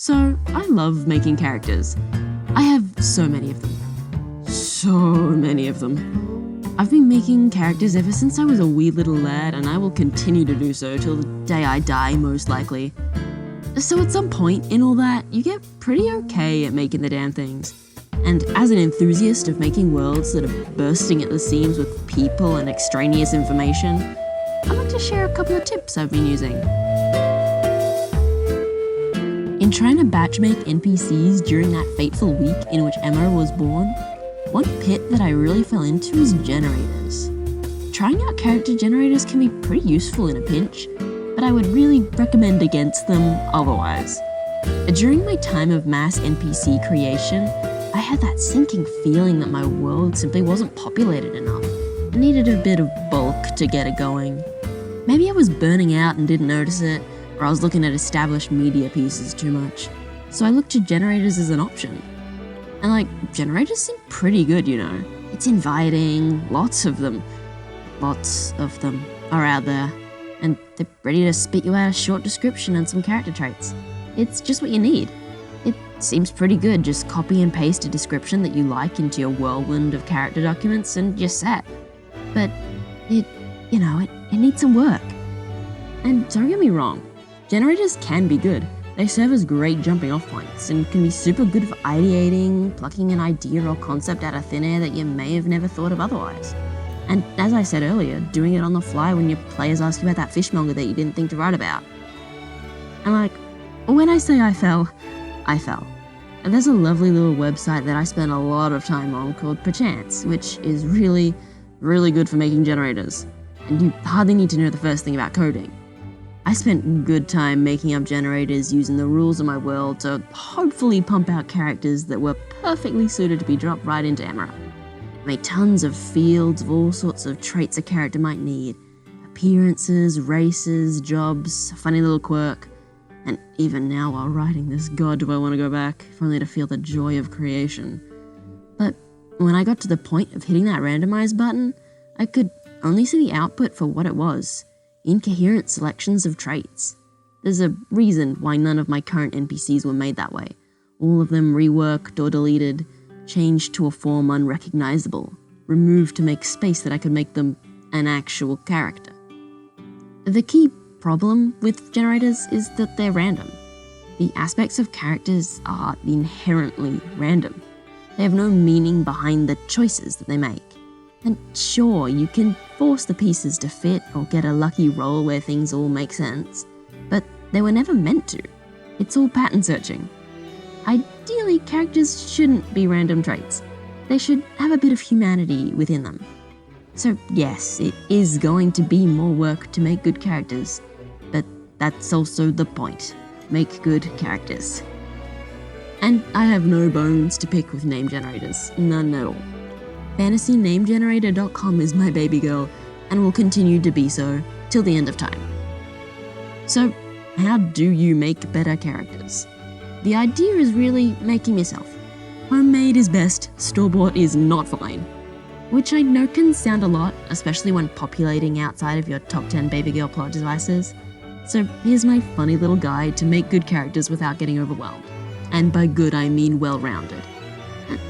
So, I love making characters. I have so many of them. So many of them. I've been making characters ever since I was a wee little lad, and I will continue to do so till the day I die, most likely. So at some point in all that, you get pretty okay at making the damn things. And as an enthusiast of making worlds that are bursting at the seams with people and extraneous information, I'd like to share a couple of tips I've been using. In trying to batch make NPCs during that fateful week in which Emma was born, one pit that I really fell into is generators. Trying out character generators can be pretty useful in a pinch, but I would really recommend against them otherwise. During my time of mass NPC creation, I had that sinking feeling that my world simply wasn't populated enough and needed a bit of bulk to get it going. Maybe I was burning out and didn't notice it, or I was looking at established media pieces too much, so I looked to generators as an option. And generators seem pretty good, you know. It's inviting, lots of them are out there, and they're ready to spit you out a short description and some character traits. It's just what you need. It seems pretty good, just copy and paste a description that you like into your whirlwind of character documents and you're set. But it needs some work. And don't get me wrong, generators can be good. They serve as great jumping off points and can be super good for ideating, plucking an idea or concept out of thin air that you may have never thought of otherwise. And as I said earlier, doing it on the fly when your players ask you about that fishmonger that you didn't think to write about. And when I say I fell, I fell. And there's a lovely little website that I spent a lot of time on called Perchance, which is really, really good for making generators. And you hardly need to know the first thing about coding. I spent good time making up generators using the rules of my world to hopefully pump out characters that were perfectly suited to be dropped right into Emerald. I made tons of fields of all sorts of traits a character might need. Appearances, races, jobs, a funny little quirk. And even now while writing this, God, do I want to go back, if only to feel the joy of creation. But when I got to the point of hitting that randomize button, I could only see the output for what it was. Incoherent selections of traits. There's a reason why none of my current NPCs were made that way. All of them reworked or deleted, changed to a form unrecognizable, removed to make space that I could make them an actual character. The key problem with generators is that they're random. The aspects of characters are inherently random. They have no meaning behind the choices that they make. And sure, you can force the pieces to fit or get a lucky roll where things all make sense, but they were never meant to. It's all pattern searching. Ideally, characters shouldn't be random traits. They should have a bit of humanity within them. So yes, it is going to be more work to make good characters, but that's also the point. Make good characters. And I have no bones to pick with name generators, none at all. FantasyNameGenerator.com is my baby girl, and will continue to be so till the end of time. So, how do you make better characters? The idea is really making yourself. Homemade is best, store-bought is not fine. Which I know can sound a lot, especially when populating outside of your top 10 baby girl plot devices. So here's my funny little guide to make good characters without getting overwhelmed. And by good I mean well-rounded.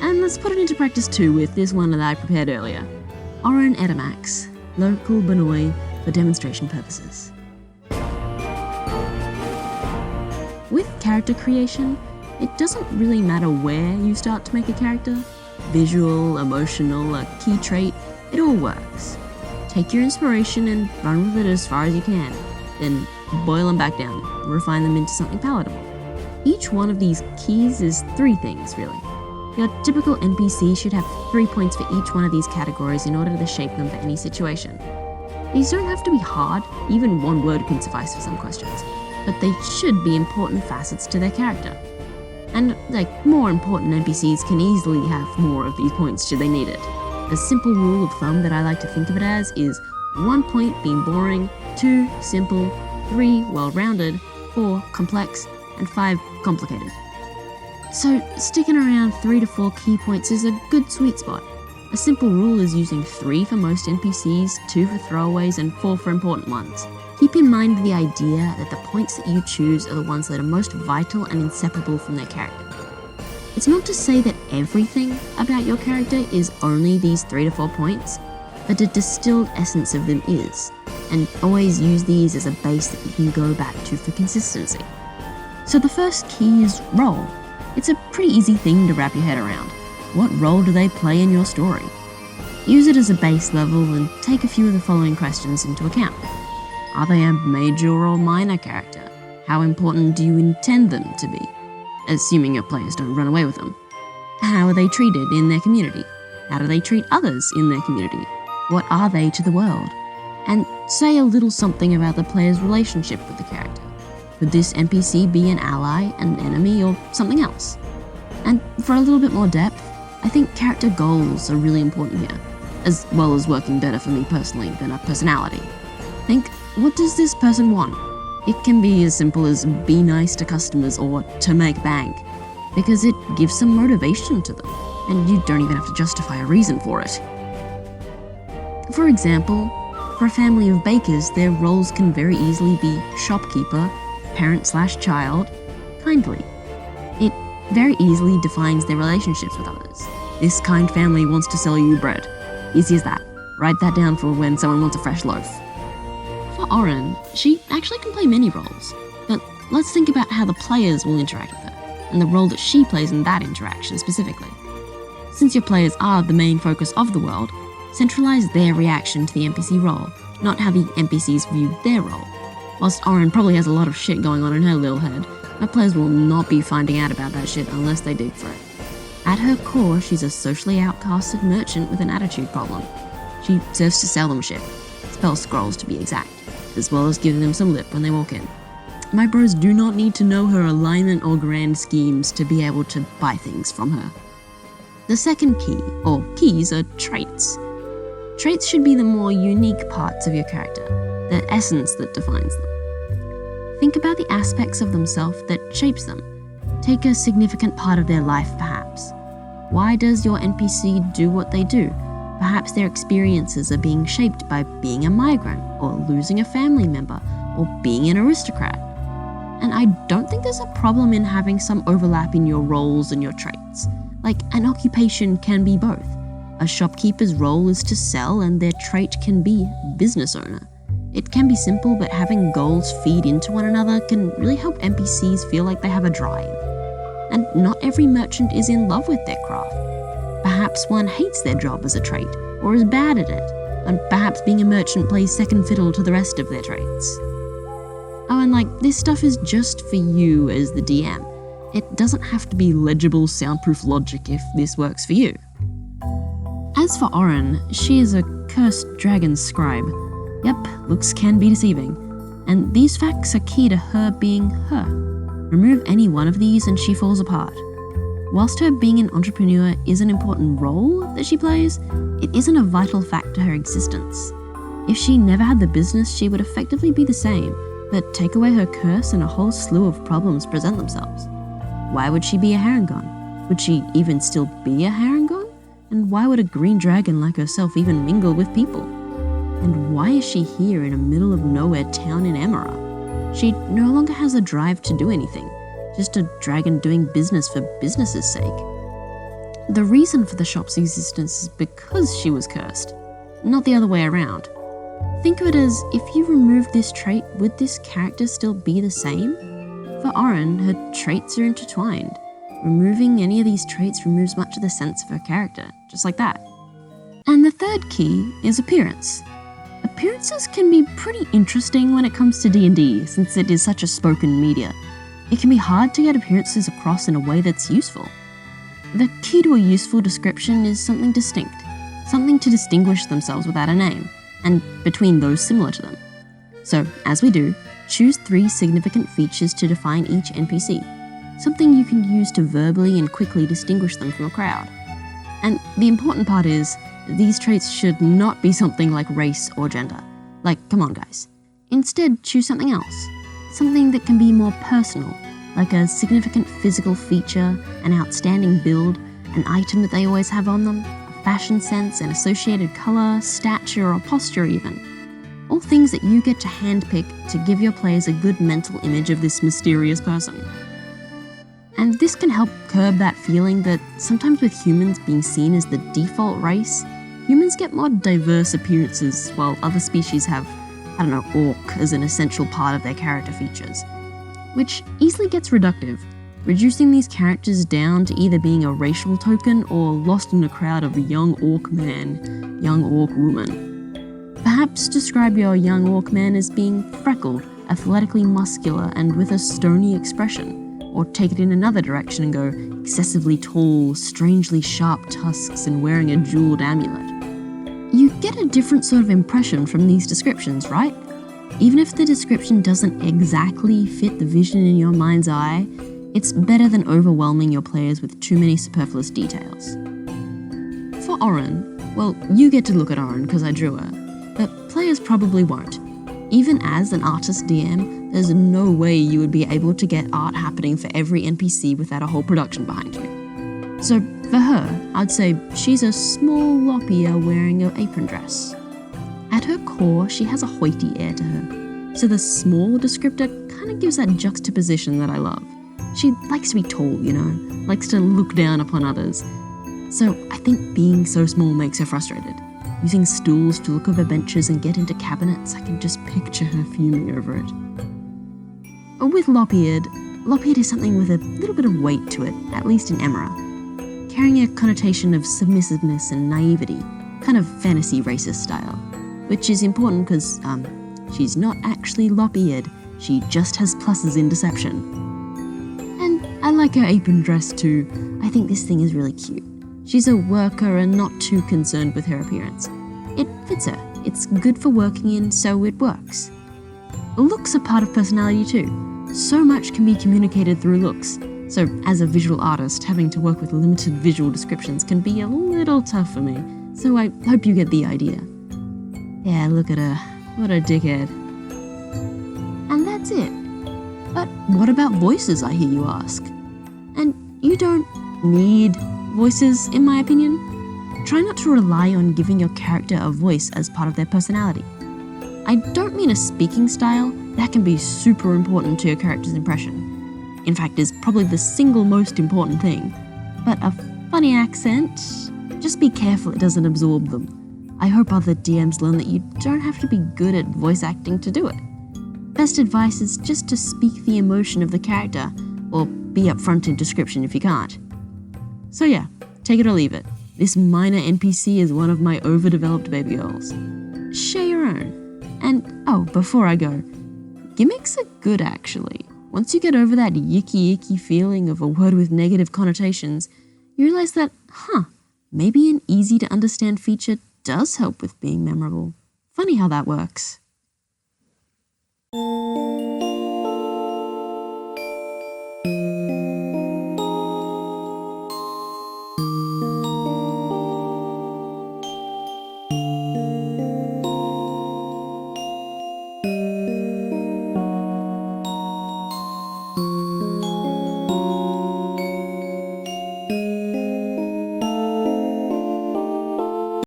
And let's put it into practice too with this one that I prepared earlier. Oren Edamax, local Benoi for demonstration purposes. With character creation, it doesn't really matter where you start to make a character. Visual, emotional, a key trait, it all works. Take your inspiration and run with it as far as you can. Then boil them back down, refine them into something palatable. Each one of these keys is 3 things, really. Your typical NPC should have 3 points for each one of these categories in order to shape them for any situation. These don't have to be hard, even one word can suffice for some questions, but they should be important facets to their character. And, more important NPCs can easily have more of these points should they need it. A simple rule of thumb that I like to think of it as is 1 point being boring, 2 simple, 3 well-rounded, 4 complex, and 5 complicated. So sticking around 3 to 4 key points is a good sweet spot. A simple rule is using 3 for most NPCs, 2 for throwaways, and 4 for important ones. Keep in mind the idea that the points that you choose are the ones that are most vital and inseparable from their character. It's not to say that everything about your character is only these 3 to 4 points, but a distilled essence of them is, and always use these as a base that you can go back to for consistency. So the first key is role. It's a pretty easy thing to wrap your head around. What role do they play in your story? Use it as a base level and take a few of the following questions into account. Are they a major or minor character? How important do you intend them to be? Assuming your players don't run away with them. How are they treated in their community? How do they treat others in their community? What are they to the world? And say a little something about the player's relationship with the character. Could this NPC be an ally, an enemy, or something else? And for a little bit more depth, I think character goals are really important here, as well as working better for me personally than a personality. Think, what does this person want? It can be as simple as be nice to customers or to make bank, because it gives some motivation to them, and you don't even have to justify a reason for it. For example, for a family of bakers, their roles can very easily be shopkeeper, parent/child, kindly. It very easily defines their relationships with others. This kind family wants to sell you bread. Easy as that. Write that down for when someone wants a fresh loaf. For Oren, she actually can play many roles, but let's think about how the players will interact with her, and the role that she plays in that interaction specifically. Since your players are the main focus of the world, centralize their reaction to the NPC role, not how the NPCs view their role. Whilst Oren probably has a lot of shit going on in her little head, my players will not be finding out about that shit unless they dig for it. At her core, she's a socially outcasted merchant with an attitude problem. She serves to sell them shit, spell scrolls to be exact, as well as giving them some lip when they walk in. My bros do not need to know her alignment or grand schemes to be able to buy things from her. The second key, or keys, are traits. Traits should be the more unique parts of your character, the essence that defines them. Think about the aspects of themselves that shapes them. Take a significant part of their life, perhaps. Why does your NPC do what they do? Perhaps their experiences are being shaped by being a migrant, or losing a family member, or being an aristocrat. And I don't think there's a problem in having some overlap in your roles and your traits. Like, an occupation can be both. A shopkeeper's role is to sell, and their trait can be business owner. It can be simple, but having goals feed into one another can really help NPCs feel like they have a drive. And not every merchant is in love with their craft. Perhaps one hates their job as a trait, or is bad at it, and perhaps being a merchant plays second fiddle to the rest of their traits. Oh, and this stuff is just for you as the DM. It doesn't have to be legible, soundproof logic if this works for you. As for Oren, she is a cursed dragon scribe. Yep, looks can be deceiving, and these facts are key to her being her. Remove any one of these and she falls apart. Whilst her being an entrepreneur is an important role that she plays, it isn't a vital fact to her existence. If she never had the business, she would effectively be the same, but take away her curse and a whole slew of problems present themselves. Why would she be a Harengon? Would she even still be a Harengon? And why would a green dragon like herself even mingle with people? And why is she here in a middle of nowhere town in Emera? She no longer has a drive to do anything, just a dragon doing business for business's sake. The reason for the shop's existence is because she was cursed, not the other way around. Think of it as, if you removed this trait, would this character still be the same? For Oren, her traits are intertwined. Removing any of these traits removes much of the sense of her character, just like that. And the third key is appearance. Appearances can be pretty interesting when it comes to D&D, since it is such a spoken media. It can be hard to get appearances across in a way that's useful. The key to a useful description is something distinct, something to distinguish themselves without a name, and between those similar to them. So, as we do, choose 3 significant features to define each NPC, something you can use to verbally and quickly distinguish them from a crowd. And the important part is, these traits should not be something like race or gender. Come on guys. Instead, choose something else. Something that can be more personal, like a significant physical feature, an outstanding build, an item that they always have on them, a fashion sense, an associated color, stature, or posture even. All things that you get to handpick to give your players a good mental image of this mysterious person. And this can help curb that feeling that sometimes with humans being seen as the default race, humans get more diverse appearances while other species have, orc as an essential part of their character features, which easily gets reductive, reducing these characters down to either being a racial token or lost in a crowd of young orc man, young orc woman. Perhaps describe your young orc man as being freckled, athletically muscular, and with a stony expression. Or take it in another direction and go excessively tall, strangely sharp tusks, and wearing a jeweled amulet. You get a different sort of impression from these descriptions, right? Even if the description doesn't exactly fit the vision in your mind's eye, it's better than overwhelming your players with too many superfluous details. For Oren, well, you get to look at Oren because I drew her, but players probably won't. Even as an artist DM, there's no way you would be able to get art happening for every NPC without a whole production behind you. So for her, I'd say she's a small lop-ear wearing an apron dress. At her core, she has a hoity air to her, so the small descriptor kind of gives that juxtaposition that I love. She likes to be tall, likes to look down upon others. So I think being so small makes her frustrated. Using stools to look over benches and get into cabinets, I can just picture her fuming over it. With lop-eared is something with a little bit of weight to it, at least in Emera, carrying a connotation of submissiveness and naivety, kind of fantasy racist style, which is important because she's not actually lop-eared, she just has pluses in deception. And I like her apron dress too. I think this thing is really cute. She's a worker and not too concerned with her appearance. It fits her. It's good for working in, so it works. Looks are part of personality too. So much can be communicated through looks. So as a visual artist, having to work with limited visual descriptions can be a little tough for me. So I hope you get the idea. Yeah, look at her. What a dickhead. And that's it. But what about voices, I hear you ask? And you don't need voices, in my opinion. Try not to rely on giving your character a voice as part of their personality. I don't mean a speaking style. That can be super important to your character's impression. In fact, is probably the single most important thing. But a funny accent, just be careful it doesn't absorb them. I hope other DMs learn that you don't have to be good at voice acting to do it. Best advice is just to speak the emotion of the character, or be upfront in description if you can't. So yeah, take it or leave it. This minor NPC is one of my overdeveloped baby girls. Share your own. And before I go, gimmicks are good actually. Once you get over that icky feeling of a word with negative connotations, you realize that, maybe an easy to understand feature does help with being memorable. Funny how that works.